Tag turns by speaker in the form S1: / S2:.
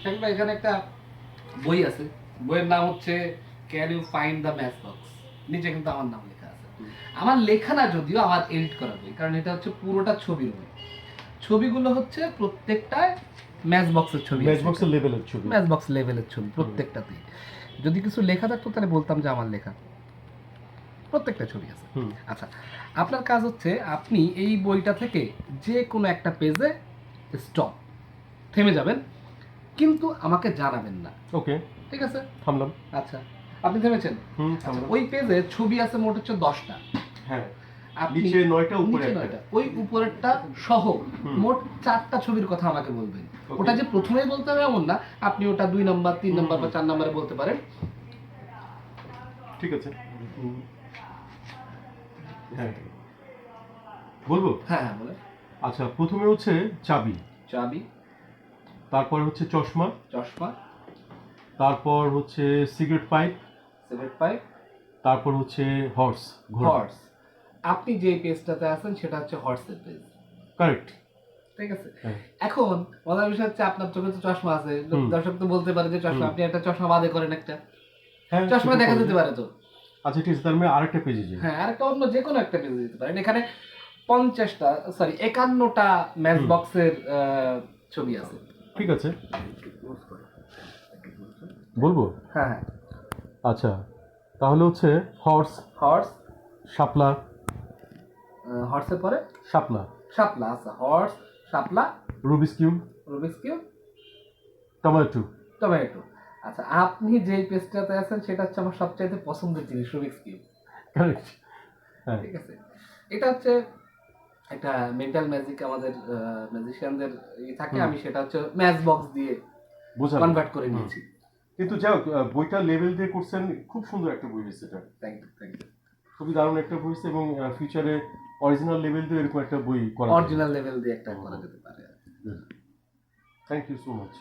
S1: শাকিল ভাই, এখানে একটা বই আছে, বইয়ের নাম হচ্ছে can you find the match box. নিচে কিন্তু আমার নাম লেখা আছে। আমার লেখা না, যদিও আমার এডিট করা বই, কারণ এটা হচ্ছে পুরোটা ছবির বই। ছবিগুলো হচ্ছে প্রত্যেকটায় ম্যাচ বক্সের ছবি,
S2: ম্যাচ বক্সের লেভেলের ছবি,
S1: ম্যাচ বক্স লেভেলের ছবি প্রত্যেকটাতেই। যদি কিছু লেখা থাকতো তাহলে বলতাম যে আমার লেখা, প্রত্যেকটা ছবি আছে। আচ্ছা, আপনার কাজ হচ্ছে আপনি এই বইটা থেকে যে কোনো একটা পেজে স্টপ, থেমে যাবেন, কিন্তু আমাকে জানাবেন না।
S2: ওকে,
S1: ঠিক আছে,
S2: থামলাম।
S1: আচ্ছা, আপনি থেমেছেন।
S2: থামলাম।
S1: ওই পেজে ছবি আছে মোট হচ্ছে 10টা।
S2: হ্যাঁ,
S1: আপনি
S2: নিচে 9টা উপরে
S1: নিচে 9টা, ওই উপরেরটা সহ মোট 4টা ছবির কথা আমাকে বলবেন। ওটা যে প্রথমেই বলতে হবে এমন না, আপনি ওটা 2 নাম্বার 3 নাম্বার বা 4 নাম্বারে বলতে পারেন।
S2: ঠিক আছে, হ্যাঁ বলবো।
S1: হ্যাঁ হ্যাঁ বলেন।
S2: আচ্ছা, প্রথমে হচ্ছে চাবি,
S1: চাবি,
S2: তারপর হচ্ছে চশমা,
S1: চশমা,
S2: তারপর হচ্ছে সিগারেট পাইপ,
S1: সিগারেট পাইপ,
S2: তারপর হচ্ছে হর্স, ঘোড়া।
S1: হর্স। আপনি যে পেজটাতে আছেন সেটা হচ্ছে হর্সের পেজ।
S2: কারেক্ট।
S1: ঠিক আছে, এখন মজার বিষয় হচ্ছে আপনার চোখে তো চশমা আছে, দর্শক তো বলতে পারে যে চশমা, আপনি একটা চশমা বাদে করেন একটা, চশমা দেখা যেতে পারে তো।
S2: আচ্ছা ঠিক আছে, তার মানে আরেকটা পেজে যাই।
S1: হ্যাঁ, আরেকটা অন্য যে কোনো একটা পেজে যেতে পারেন। এখানে 51টা ম্যাচ বক্সের ছবি আছে।
S2: ঠিক আছে, বলবো।
S1: হ্যাঁ হ্যাঁ,
S2: আচ্ছা, তাহলে হচ্ছে হর্স,
S1: হর্স,
S2: শাপলা,
S1: হর্সের পরে
S2: শাপলা,
S1: শাপলা। আচ্ছা, হর্স, শাপলা,
S2: Rubik's cube,
S1: Rubik's cube,
S2: tomato.
S1: Tomato. আচ্ছা, আপনি যেই পেজটাতে আছেন সেটা হচ্ছে আমার সবচাইতে পছন্দের জিনিস, রুবিক্স কিউব।
S2: কারেক্ট, হ্যাঁ।
S1: ঠিক আছে, এটা হচ্ছে একটা মেন্টাল ম্যাজিক, আমাদের ম্যাজিশিয়ানদের থাকে, আমি সেটা হচ্ছে ম্যাচ বক্স দিয়ে কনভার্ট করে নিয়েছি।
S2: কিন্তু যাই হোক, বইটা লেভেল দিয়ে করছেন, খুব সুন্দর একটা বই হয়েছে এটা।
S1: Thank you, thank you.
S2: খুবই দারুণ একটা বই হয়েছে, এবং ফিউচারে অরিজিনাল লেভেল দিয়ে এরকম একটা বই করা,
S1: অরিজিনাল লেভেল দিয়ে একটা করা যেতে পারে।
S2: Thank you so much.